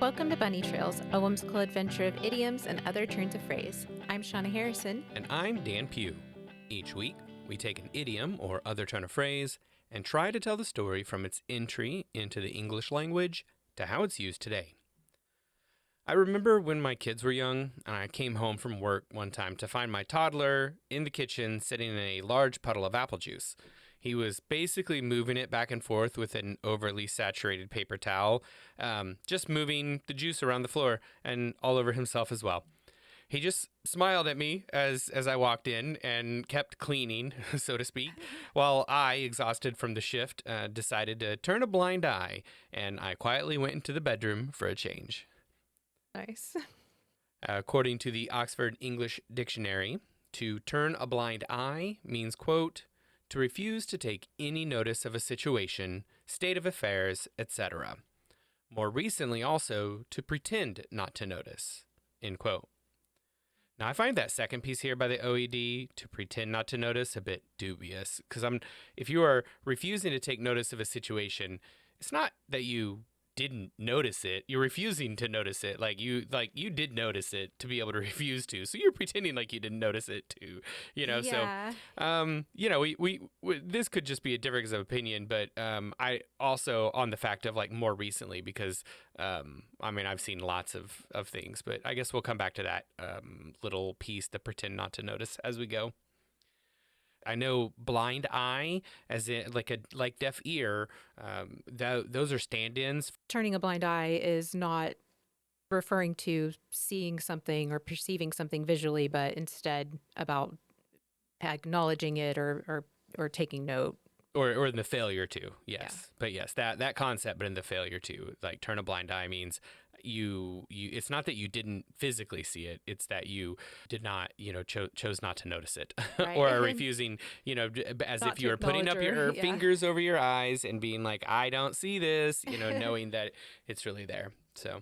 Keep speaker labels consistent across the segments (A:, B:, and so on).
A: Welcome to Bunny Trails, a whimsical adventure of idioms and other turns of phrase. I'm Shauna Harrison.
B: And I'm Dan Pugh. Each week, we take an idiom or other turn of phrase and try to tell the story from its entry into the English language to how it's used today. I remember when my kids were young and I came home from work one time to find my toddler in the kitchen sitting in a large puddle of apple juice. He was basically moving it back and forth with an overly saturated paper towel, just moving the juice around the floor and all over himself as well. He just smiled at me as I walked in and kept cleaning, so to speak, while I, exhausted from the shift, decided to turn a blind eye, and I quietly went into the bedroom for a change.
A: Nice.
B: According to the Oxford English Dictionary, to turn a blind eye means, quote, to refuse to take any notice of a situation, state of affairs, etc. More recently also, to pretend not to notice, end quote. Now, I find that second piece here by the OED, to pretend not to notice, a bit dubious, because if you are refusing to take notice of a situation, it's not that you didn't notice it, you're refusing to notice it. You did notice it to be able to refuse to, so you're pretending like you didn't notice it too,
A: Yeah.
B: we this could just be a difference of opinion, but I also on the fact of more recently, because I've seen lots of things, but I guess we'll come back to that little piece, to pretend not to notice, as we go. I know blind eye, as in like deaf ear, those are stand-ins.
A: Turning a blind eye is not referring to seeing something or perceiving something visually, but instead about acknowledging it or taking note.
B: Or in the failure to, yes.
A: Yeah.
B: But yes, that concept, but in the failure to, turn a blind eye means you it's not that you didn't physically see it, it's that you did not, chose not to notice it.
A: Right.
B: Or are refusing, as
A: Not
B: if you
A: to
B: were putting up your
A: yeah.
B: fingers over your eyes and being like, I don't see this, knowing that it's really there. So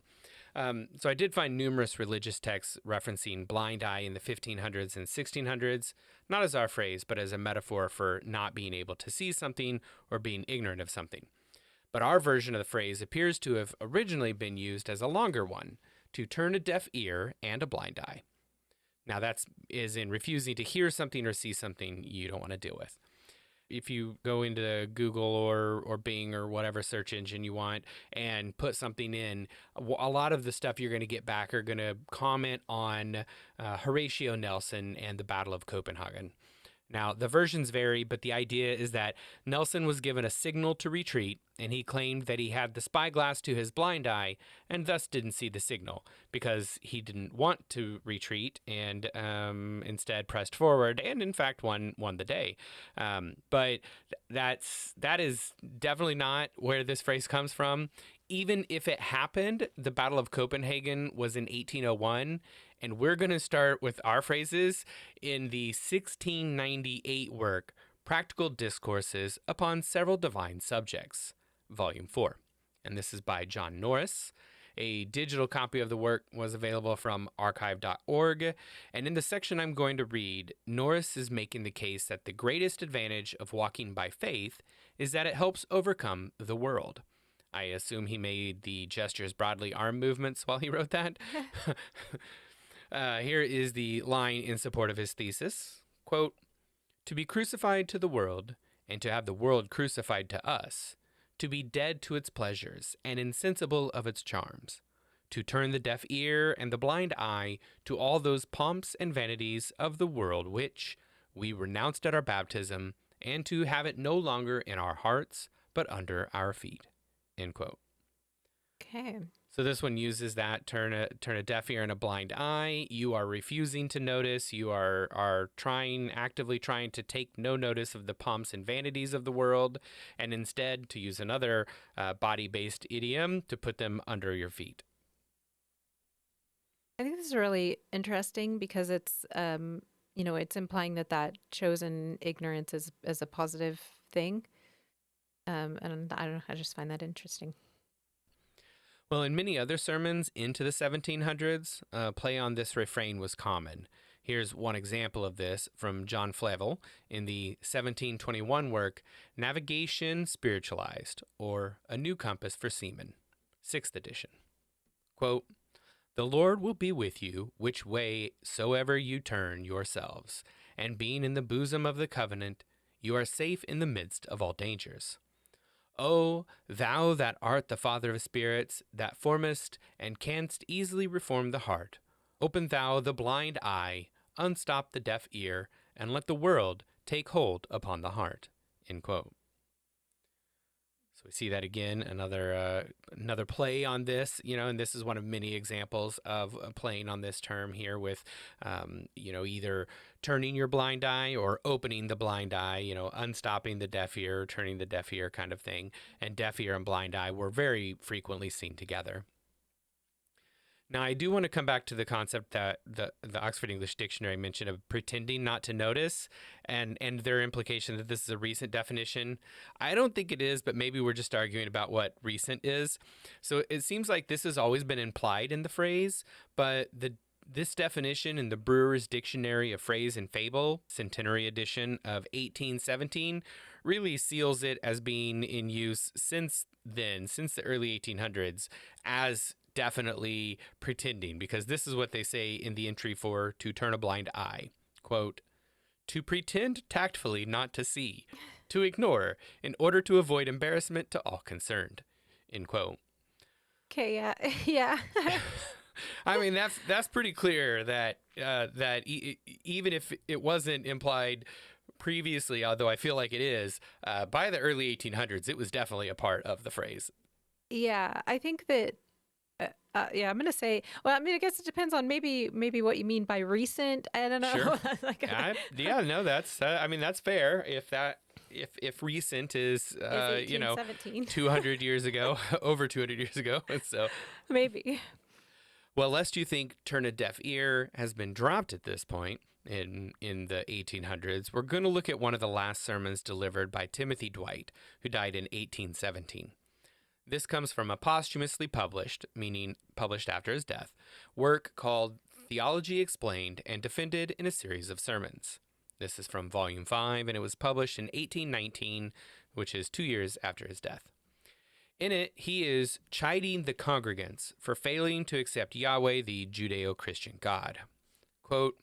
B: I did find numerous religious texts referencing blind eye in the 1500s and 1600s, not as our phrase, but as a metaphor for not being able to see something or being ignorant of something. But our version of the phrase appears to have originally been used as a longer one, to turn a deaf ear and a blind eye. Now that is in refusing to hear something or see something you don't want to deal with. If you go into Google or Bing or whatever search engine you want and put something in, a lot of the stuff you're going to get back are going to comment on Horatio Nelson and the Battle of Copenhagen. Now, the versions vary, but the idea is that Nelson was given a signal to retreat, and he claimed that he had the spyglass to his blind eye and thus didn't see the signal because he didn't want to retreat and instead pressed forward and, in fact, won the day. But that is definitely not where this phrase comes from. Even if it happened, the Battle of Copenhagen was in 1801, and we're going to start with our phrases in the 1698 work, Practical Discourses Upon Several Divine Subjects, Volume 4. And this is by John Norris. A digital copy of the work was available from archive.org. And in the section I'm going to read, Norris is making the case that the greatest advantage of walking by faith is that it helps overcome the world. I assume he made the gestures broadly arm movements while he wrote that. Here is the line in support of his thesis. Quote, to be crucified to the world, and to have the world crucified to us, to be dead to its pleasures, and insensible of its charms, to turn the deaf ear and the blind eye to all those pomps and vanities of the world which we renounced at our baptism, and to have it no longer in our hearts, but under our feet. End quote.
A: Okay.
B: So this one uses that turn a deaf ear and a blind eye. You are refusing to notice. You are actively trying to take no notice of the pomps and vanities of the world, and instead, to use another body-based idiom, to put them under your feet.
A: I think this is really interesting because it's it's implying that chosen ignorance is a positive thing. And I don't know, I just find that interesting.
B: Well, in many other sermons into the 1700s, play on this refrain was common. Here's one example of this from John Flavel in the 1721 work, Navigation Spiritualized, or A New Compass for Seamen, 6th edition. Quote, "The Lord will be with you, which way soever you turn yourselves, and being in the bosom of the covenant, you are safe in the midst of all dangers. O thou that art the Father of spirits, that formest and canst easily reform the heart, open thou the blind eye, unstop the deaf ear, and let the world take hold upon the heart." End quote. So we see that again, another play on this, and this is one of many examples of playing on this term here with, either turning your blind eye or opening the blind eye, unstopping the deaf ear, turning the deaf ear kind of thing. And deaf ear and blind eye were very frequently seen together. Now, I do want to come back to the concept that the Oxford English Dictionary mentioned of pretending not to notice and their implication that this is a recent definition. I don't think it is, but maybe we're just arguing about what recent is. So it seems like this has always been implied in the phrase, but this definition in the Brewer's Dictionary of Phrase and Fable, Centenary edition of 1817, really seals it as being in use since then, since the early 1800s, as definitely pretending, because this is what they say in the entry for "to turn a blind eye." Quote, "To pretend tactfully not to see, to ignore, in order to avoid embarrassment to all concerned." End quote.
A: Okay, yeah. Yeah.
B: I mean, that's pretty clear that even if it wasn't implied previously, although I feel like it is, by the early 1800s, it was definitely a part of the phrase.
A: Yeah, I think that yeah, I'm gonna say. Well, I mean, I guess it depends on maybe what you mean by recent. I don't know.
B: Sure.
A: Like,
B: No, that's I mean, that's fair. If recent is
A: 1817.
B: 200 years ago, over 200 years ago. So,
A: Maybe.
B: well, lest you think "turn a deaf ear" has been dropped at this point in the 1800s, we're going to look at one of the last sermons delivered by Timothy Dwight, who died in 1817. This comes from a posthumously published, meaning published after his death, work called Theology Explained and Defended in a Series of Sermons. This is from Volume 5, and it was published in 1819, which is 2 years after his death. In it, he is chiding the congregants for failing to accept Yahweh, the Judeo-Christian God. Quote,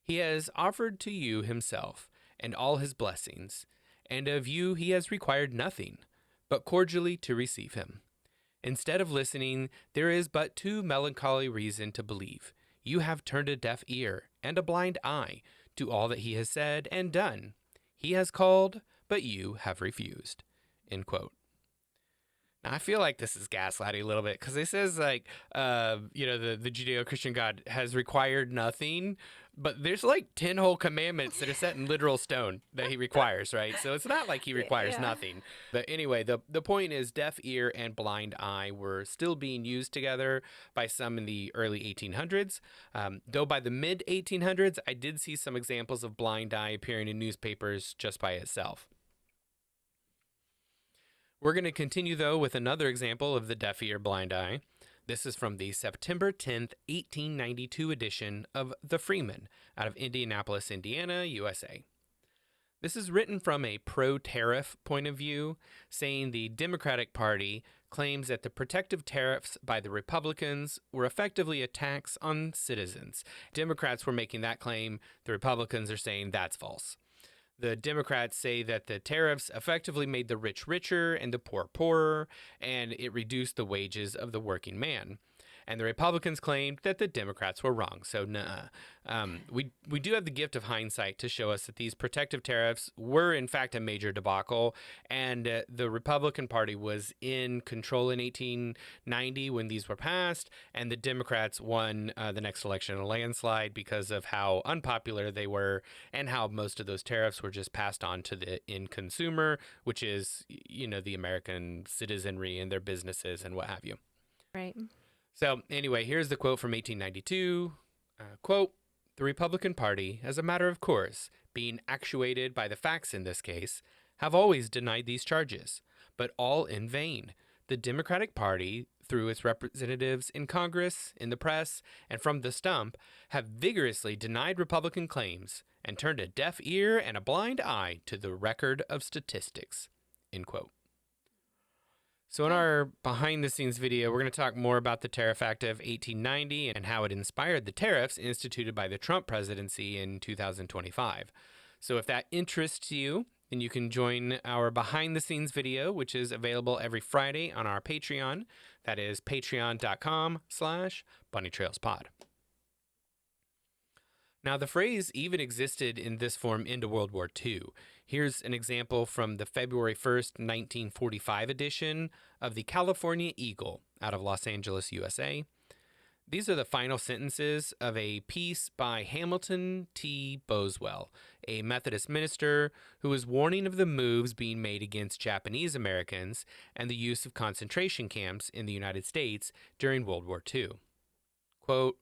B: "He has offered to you himself and all his blessings, and of you he has required nothing, but cordially to receive him. Instead of listening, there is but too melancholy reason to believe. You have turned a deaf ear and a blind eye to all that he has said and done. He has called, but you have refused." End quote. Now, I feel like this is gaslighting a little bit because it says the Judeo-Christian God has required nothing, but there's like 10 whole commandments that are set in literal stone that he requires, right? So it's not like he requires nothing. But anyway, the point is deaf ear and blind eye were still being used together by some in the early 1800s. Though by the mid 1800s, I did see some examples of blind eye appearing in newspapers just by itself. We're going to continue, though, with another example of the deaf ear, blind eye. This is from the September 10th, 1892 edition of The Freeman out of Indianapolis, Indiana, USA. This is written from a pro-tariff point of view, saying the Democratic Party claims that the protective tariffs by the Republicans were effectively a tax on citizens. Democrats were making that claim. The Republicans are saying that's false. The Democrats say that the tariffs effectively made the rich richer and the poor poorer, and it reduced the wages of the working man. And the Republicans claimed that the Democrats were wrong. So, we do have the gift of hindsight to show us that these protective tariffs were, in fact, a major debacle. And the Republican Party was in control in 1890 when these were passed. And the Democrats won the next election in a landslide because of how unpopular they were and how most of those tariffs were just passed on to the end consumer, which is, the American citizenry and their businesses and what have you.
A: Right.
B: So anyway, here's the quote from 1892. Quote, "The Republican Party, as a matter of course, being actuated by the facts in this case, have always denied these charges, but all in vain. The Democratic Party, through its representatives in Congress, in the press, and from the stump, have vigorously denied Republican claims and turned a deaf ear and a blind eye to the record of statistics." End quote. So in our behind the scenes video, we're going to talk more about the Tariff Act of 1890 and how it inspired the tariffs instituted by the Trump presidency in 2025. So if that interests you, then you can join our behind the scenes video, which is available every Friday on our Patreon. That is patreon.com/bunnytrailspod. Now, the phrase even existed in this form into World War II. Here's an example from the February 1st, 1945 edition of the California Eagle out of Los Angeles, USA. These are the final sentences of a piece by Hamilton T. Boswell, a Methodist minister who was warning of the moves being made against Japanese Americans and the use of concentration camps in the United States during World War II. Quote,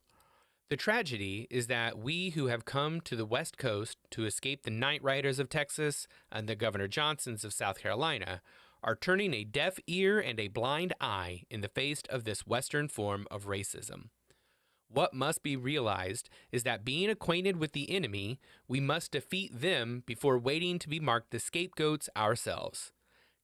B: "The tragedy is that we who have come to the West Coast to escape the night riders of Texas and the Governor Johnsons of South Carolina are turning a deaf ear and a blind eye in the face of this Western form of racism. What must be realized is that being acquainted with the enemy, we must defeat them before waiting to be marked the scapegoats ourselves.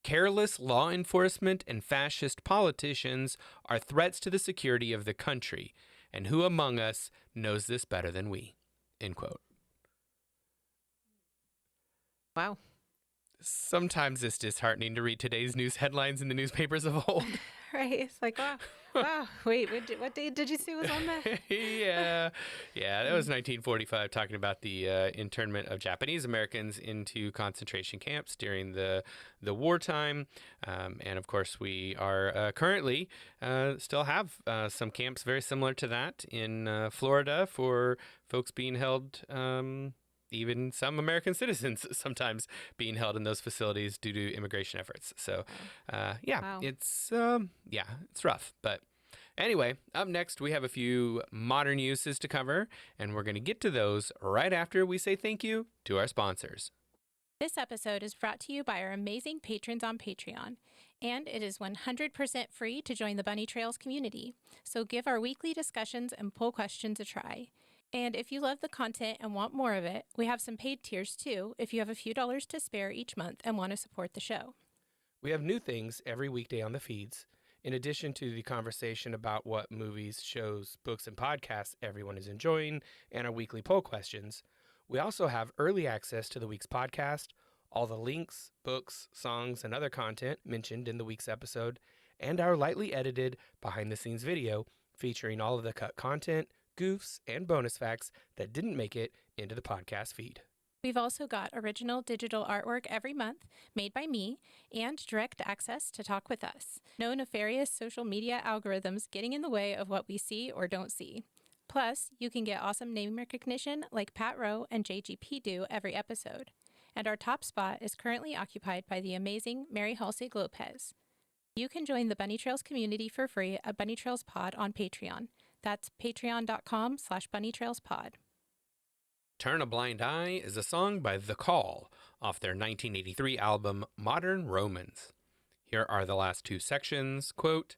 B: Careless law enforcement and fascist politicians are threats to the security of the country, and who among us knows this better than we?" End quote.
A: Wow.
B: Sometimes it's disheartening to read today's news headlines in the newspapers of old.
A: Right. It's like, wow. Wow. Wait, what date did you say was on that?
B: Yeah, that was 1945, talking about the internment of Japanese Americans into concentration camps during the wartime. And of course, we are currently still have some camps very similar to that in Florida for folks being held. Even some American citizens sometimes being held in those facilities due to immigration efforts. So,
A: Wow.
B: it's rough. But anyway, up next, we have a few modern uses to cover, and we're going to get to those right after we say thank you to our sponsors.
C: This episode is brought to you by our amazing patrons on Patreon, and it is 100% free to join the Bunny Trails community. So give our weekly discussions and poll questions a try. And if you love the content and want more of it, we have some paid tiers too if you have a few dollars to spare each month and want to support the show.
B: We have new things every weekday on the feeds. In addition to the conversation about what movies, shows, books, and podcasts everyone is enjoying, and our weekly poll questions, we also have early access to the week's podcast, all the links, books, songs, and other content mentioned in the week's episode, and our lightly edited behind-the-scenes video featuring all of the cut content, goofs, and bonus facts that didn't make it into the podcast feed.
C: We've also got original digital artwork every month made by me and direct access to talk with us. No nefarious social media algorithms getting in the way of what we see or don't see. Plus, you can get awesome name recognition like Pat Rowe and JGP do every episode. And our top spot is currently occupied by the amazing Mary Halsey Lopez. You can join the Bunny Trails community for free at Bunny Trails Pod on Patreon. That's patreon.com/bunnytrailspod.
B: Turn a Blind Eye is a song by The Call off their 1983 album Modern Romans. Here are the last two sections. Quote,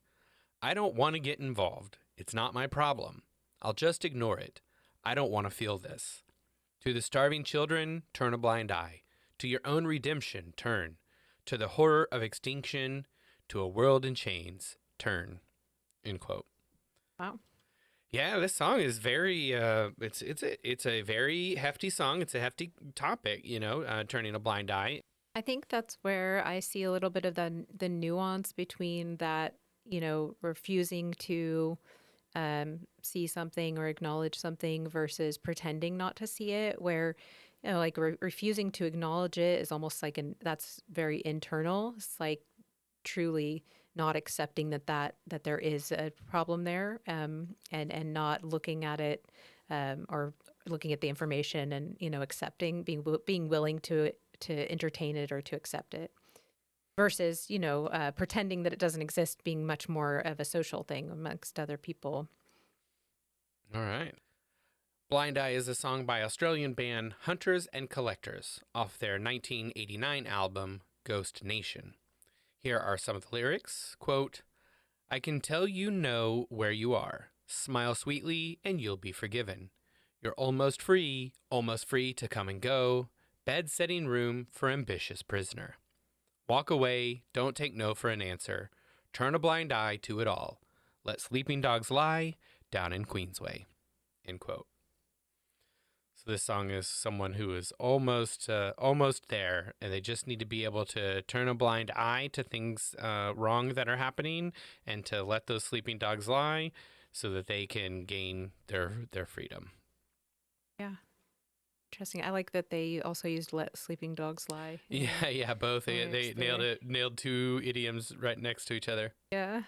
B: "I don't want to get involved. It's not my problem. I'll just ignore it. I don't want to feel this. To the starving children, turn a blind eye. To your own redemption, turn. To the horror of extinction, to a world in chains, turn." End quote.
A: Wow.
B: Yeah, this song is very it's a very hefty song. It's a hefty topic, turning a blind eye.
A: I think that's where I see a little bit of the nuance between that, refusing to see something or acknowledge something versus pretending not to see it, where, like refusing to acknowledge it is almost like that's very internal. It's like truly not accepting that there is a problem there, and not looking at it, or looking at the information and, accepting, being willing to entertain it or to accept it, versus, pretending that it doesn't exist, being much more of a social thing amongst other people.
B: All right. Blind Eye is a song by Australian band Hunters and Collectors off their 1989 album Ghost Nation. Here are some of the lyrics. Quote, "I can tell you know where you are. Smile sweetly and you'll be forgiven. You're almost free to come and go. Bed setting room for ambitious prisoner. Walk away, don't take no for an answer. Turn a blind eye to it all. Let sleeping dogs lie down in Queensway. End quote. So this song is someone who is almost there, and they just need to be able to turn a blind eye to things wrong that are happening, and to let those sleeping dogs lie, so that they can gain their freedom.
A: Yeah. Interesting. I like that they also used "let sleeping dogs lie."
B: Yeah, both. They nailed two idioms right next to each other.
A: Yeah.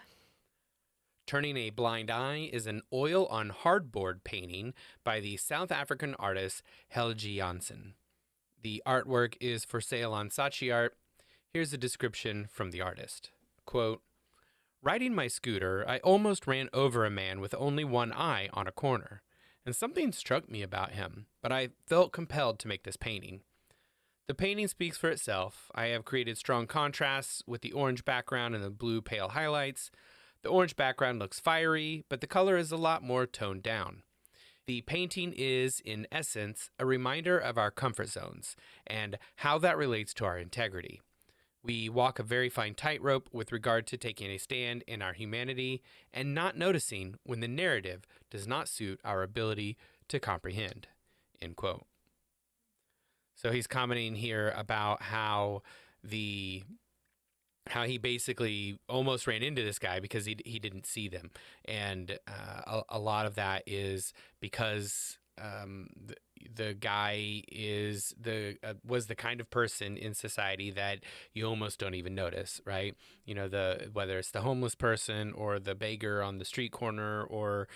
B: Turning a Blind Eye is an oil on hardboard painting by the South African artist Helge Janssen. The artwork is for sale on Saatchi Art. Here's a description from the artist. Quote, riding my scooter, I almost ran over a man with only one eye on a corner, and something struck me about him, but I felt compelled to make this painting. The painting speaks for itself. I have created strong contrasts with the orange background and the blue pale highlights. The orange background looks fiery, but the color is a lot more toned down. The painting is, in essence, a reminder of our comfort zones and how that relates to our integrity. We walk a very fine tightrope with regard to taking a stand in our humanity and not noticing when the narrative does not suit our ability to comprehend. End quote. So he's commenting here about how he basically almost ran into this guy because he didn't see them, and a lot of that is because the guy was the kind of person in society that you almost don't even notice, right? You know, whether it's the homeless person or the beggar on the street corner, or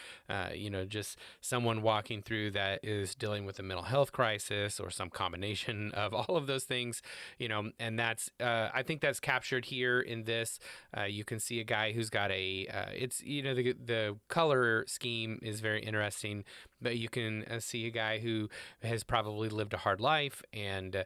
B: just someone walking through that is dealing with a mental health crisis or some combination of all of those things, and that's I think that's captured here in this. You can see a guy who's got the color scheme is very interesting, but you can see a guy who has probably lived a hard life, and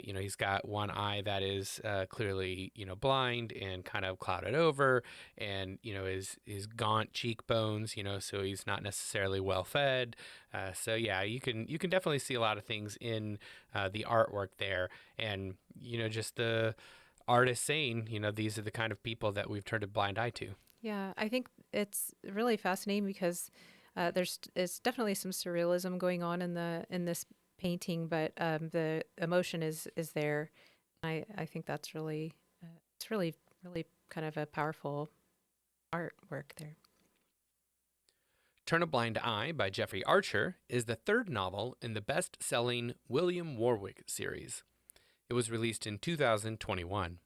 B: he's got one eye that is clearly blind and kind of clouded over, and his gaunt cheekbones, so he's not necessarily well fed. So yeah, you can definitely see a lot of things in the artwork there, and just the artist saying, these are the kind of people that we've turned a blind eye to.
A: Yeah, I think it's really fascinating because it's definitely some surrealism going on in this painting, but the emotion is there. I think that's really it's really kind of a powerful artwork there.
B: Turn a Blind Eye by Jeffrey Archer is the third novel in the best-selling William Warwick series. It was released in 2021.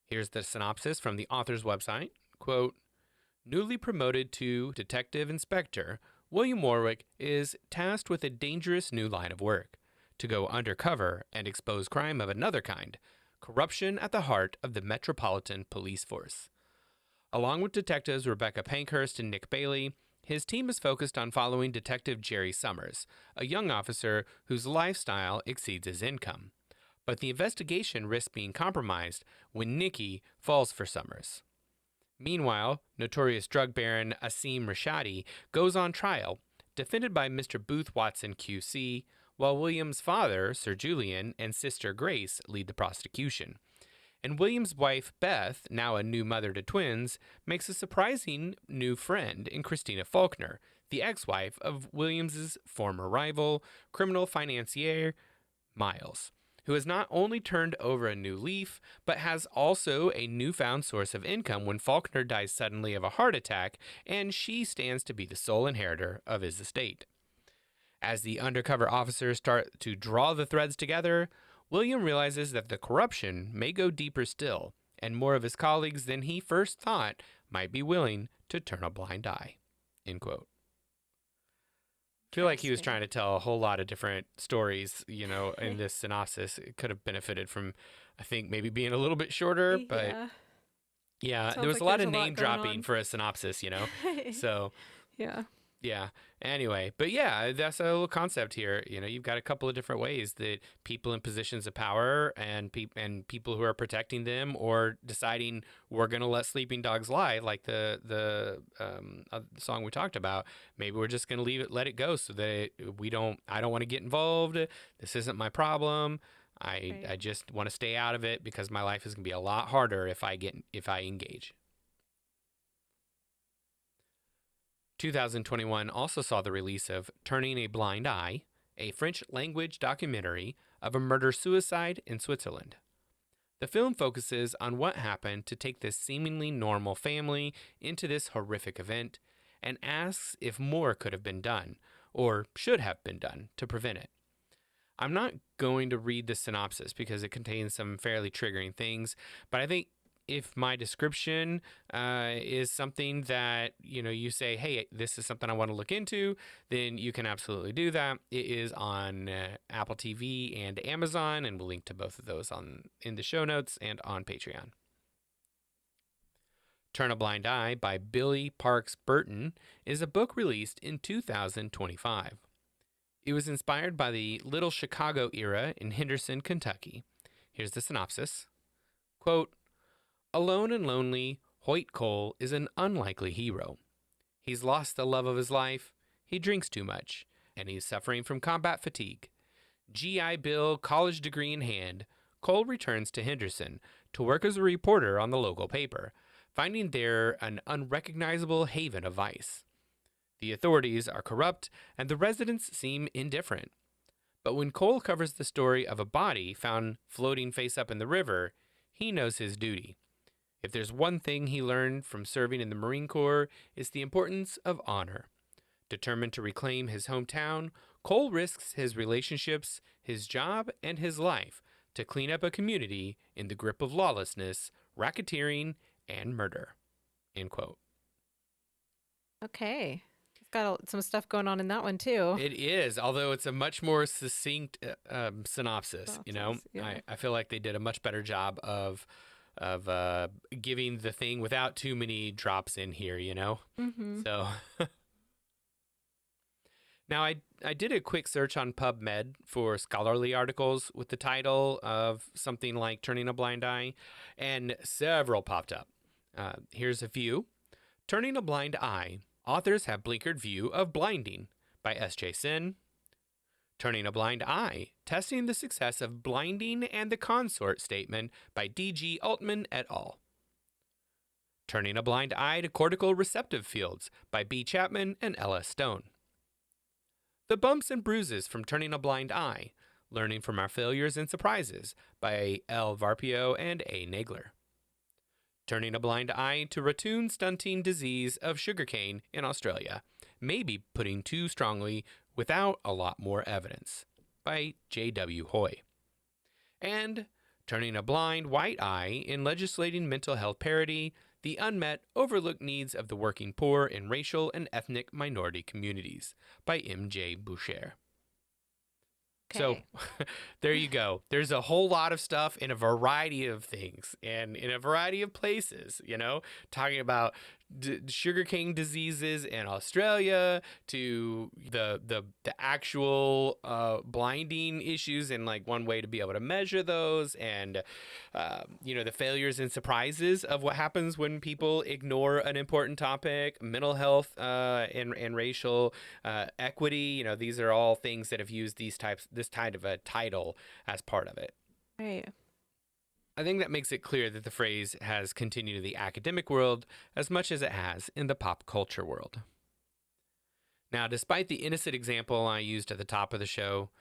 B: Here's the synopsis from the author's website. Quote, newly promoted to detective inspector, William Warwick is tasked with a dangerous new line of work: to go undercover and expose crime of another kind, corruption at the heart of the Metropolitan Police Force. Along with detectives Rebecca Pankhurst and Nick Bailey, his team is focused on following Detective Jerry Summers, a young officer whose lifestyle exceeds his income. But the investigation risks being compromised when Nicky falls for Summers. Meanwhile, notorious drug baron Asim Rashadi goes on trial, defended by Mr. Booth Watson QC, while William's father, Sir Julian, and sister Grace lead the prosecution. And William's wife, Beth, now a new mother to twins, makes a surprising new friend in Christina Faulkner, the ex-wife of William's former rival, criminal financier Miles, who has not only turned over a new leaf, but has also a newfound source of income when Faulkner dies suddenly of a heart attack, and she stands to be the sole inheritor of his estate. As the undercover officers start to draw the threads together, William realizes that the corruption may go deeper still, and more of his colleagues than he first thought might be willing to turn a blind eye. End quote. I feel like he was trying to tell a whole lot of different stories, in this synopsis. It could have benefited from, I think, maybe being a little bit shorter, but yeah, there was a lot of name dropping for a synopsis, so yeah. Anyway, but yeah, that's a little concept here. You've got a couple of different ways that people in positions of power and people who are protecting them or deciding we're going to let sleeping dogs lie, like the song we talked about. Maybe we're just going to let it go so that I don't want to get involved. This isn't my problem. I just want to stay out of it because my life is going to be a lot harder if I engage. 2021 also saw the release of Turning a Blind Eye, a French-language documentary of a murder-suicide in Switzerland. The film focuses on what happened to take this seemingly normal family into this horrific event and asks if more could have been done, or should have been done, to prevent it. I'm not going to read the synopsis because it contains some fairly triggering things, but I think if my description is something that, you say, hey, this is something I want to look into, then you can absolutely do that. It is on Apple TV and Amazon, and we'll link to both of those in the show notes and on Patreon. Turn a Blind Eye by Billy Parks Burton is a book released in 2025. It was inspired by the Little Chicago era in Henderson, Kentucky. Here's the synopsis. Quote, alone and lonely, Hoyt Cole is an unlikely hero. He's lost the love of his life, he drinks too much, and he's suffering from combat fatigue. GI Bill college degree in hand, Cole returns to Henderson to work as a reporter on the local paper, finding there an unrecognizable haven of vice. The authorities are corrupt, and the residents seem indifferent. But when Cole covers the story of a body found floating face up in the river, he knows his duty. If there's one thing he learned from serving in the Marine Corps, it's the importance of honor. Determined to reclaim his hometown, Cole risks his relationships, his job, and his life to clean up a community in the grip of lawlessness, racketeering, and murder. End quote.
A: Okay. It's got some stuff going on in that one, too.
B: It is, although it's a much more succinct synopsis.
A: Yeah.
B: I feel like they did a much better job of giving the thing without too many drops in here,
A: Mm-hmm.
B: So now I did a quick search on PubMed for scholarly articles with the title of something like Turning a Blind Eye, and several popped up. Here's a few. Turning a Blind Eye, Authors Have Blinkered View of Blinding by S.J. Sin. Turning a Blind Eye, Testing the Success of Blinding and the Consort Statement by D.G. Altman et al. Turning a Blind Eye to Cortical Receptive Fields by B. Chapman and L.S. Stone. The Bumps and Bruises from Turning a Blind Eye, Learning from Our Failures and Surprises by L. Varpio and A. Nagler. Turning a Blind Eye to Ratoon Stunting Disease of Sugarcane in Australia, Maybe Putting Too Strongly Without a Lot More Evidence by J.W. Hoy. And Turning a Blind White Eye in Legislating Mental Health Parity, The Unmet Overlooked Needs of the Working Poor in Racial and Ethnic Minority Communities by M.J. Boucher.
A: Okay.
B: So there you go. There's a whole lot of stuff in a variety of things and in a variety of places, talking about sugarcane diseases in Australia to the actual blinding issues and like one way to be able to measure those and, the failures and surprises of what happens when people ignore an important topic, mental health and racial equity. These are all things that have used this type of a title as part of it.
A: Right.
B: I think that makes it clear that the phrase has continued in the academic world as much as it has in the pop culture world. Now, despite the innocent example I used at the top of the show,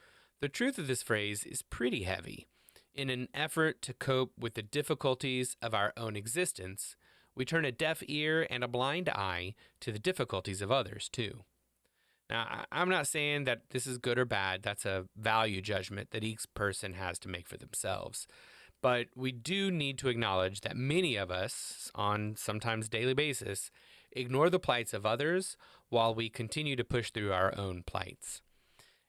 B: the truth of this phrase is pretty heavy. In an effort to cope with the difficulties of our own existence, we turn a deaf ear and a blind eye to the difficulties of others, too. Now, I'm not saying that this is good or bad. That's a value judgment that each person has to make for themselves. But we do need to acknowledge that many of us, on sometimes daily basis, ignore the plights of others while we continue to push through our own plights.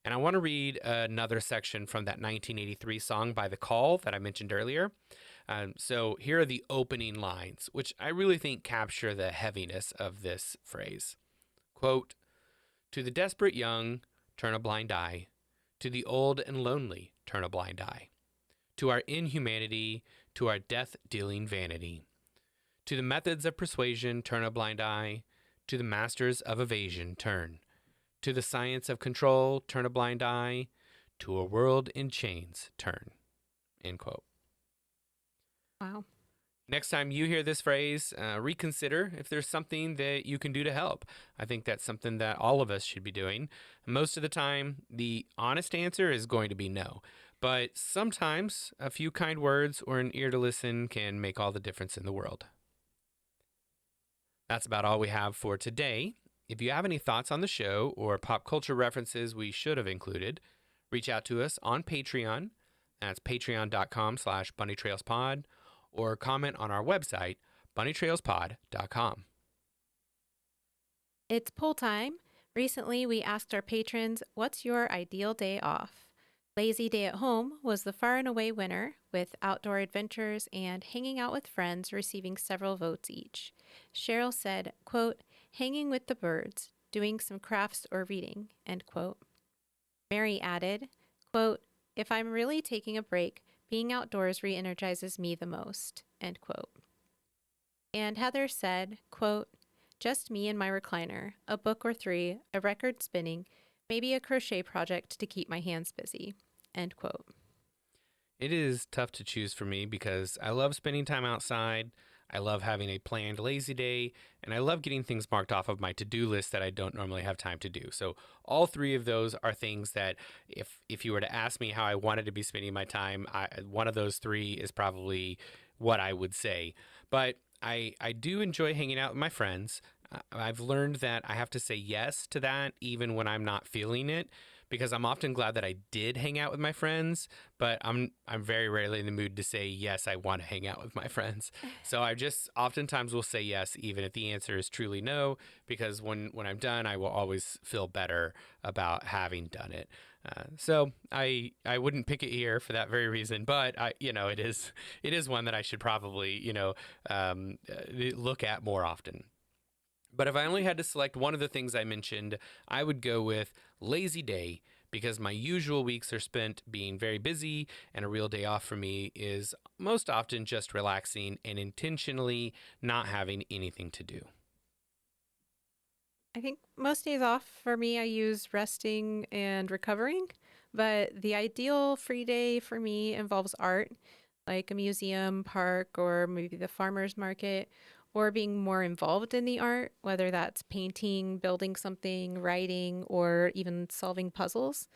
B: And I want to read another section from that 1983 song by The Call that I mentioned earlier. So here are the opening lines, which I really think capture the heaviness of this phrase. Quote, "To the desperate young, turn a blind eye. To the old and lonely, turn a blind eye. To our inhumanity, to our death-dealing vanity. To the methods of persuasion, turn a blind eye. To the masters of evasion, turn. To the science of control, turn a blind eye. To a world in chains, turn." End quote.
A: Wow.
B: Next time you hear this phrase, reconsider if there's something that you can do to help. I think that's something that all of us should be doing. Most of the time, the honest answer is going to be no. But sometimes a few kind words or an ear to listen can make all the difference in the world. That's about all we have for today. If you have any thoughts on the show or pop culture references we should have included, reach out to us on Patreon. That's patreon.com/bunnytrailspod, or comment on our website, bunnytrailspod.com.
A: It's poll time. Recently, we asked our patrons, what's your ideal day off? Lazy day at home was the far and away winner, with outdoor adventures and hanging out with friends receiving several votes each. Cheryl said, quote, hanging with the birds, doing some crafts or reading, end quote. Mary added, quote, if I'm really taking a break, being outdoors re-energizes me the most, end quote. And Heather said, quote, just me and my recliner, a book or three, a record spinning, maybe a crochet project to keep my hands busy, end quote.
B: It is tough to choose for me because I love spending time outside, I love having a planned lazy day, and I love getting things marked off of my to-do list that I don't normally have time to do. So all three of those are things that if you were to ask me how I wanted to be spending my time, one of those three is probably what I would say. But I do enjoy hanging out with my friends. I've learned that I have to say yes to that even when I'm not feeling it, because I'm often glad that I did hang out with my friends, but I'm very rarely in the mood to say yes, I want to hang out with my friends. So I just oftentimes will say yes even if the answer is truly no, because when I'm done, I will always feel better about having done it. So I wouldn't pick it here for that very reason, but it is one that I should probably look at more often. But if I only had to select one of the things I mentioned, I would go with lazy day, because my usual weeks are spent being very busy, and a real day off for me is most often just relaxing and intentionally not having anything to do.
A: I think most days off for me, I use resting and recovering, but the ideal free day for me involves art, like a museum, park, or maybe the farmer's market, or being more involved in the art, whether that's painting, building something, writing, or even solving puzzles.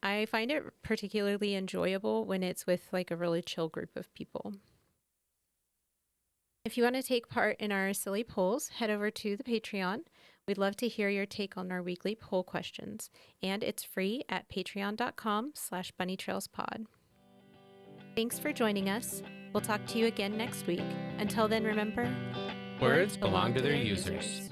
A: I find it particularly enjoyable when it's with like a really chill group of people. If you want to take part in our silly polls, head over to the Patreon. We'd love to hear your take on our weekly poll questions, and it's free at patreon.com/bunnytrailspod. Thanks for joining us. We'll talk to you again next week. Until then, remember,
B: Words belong to their users.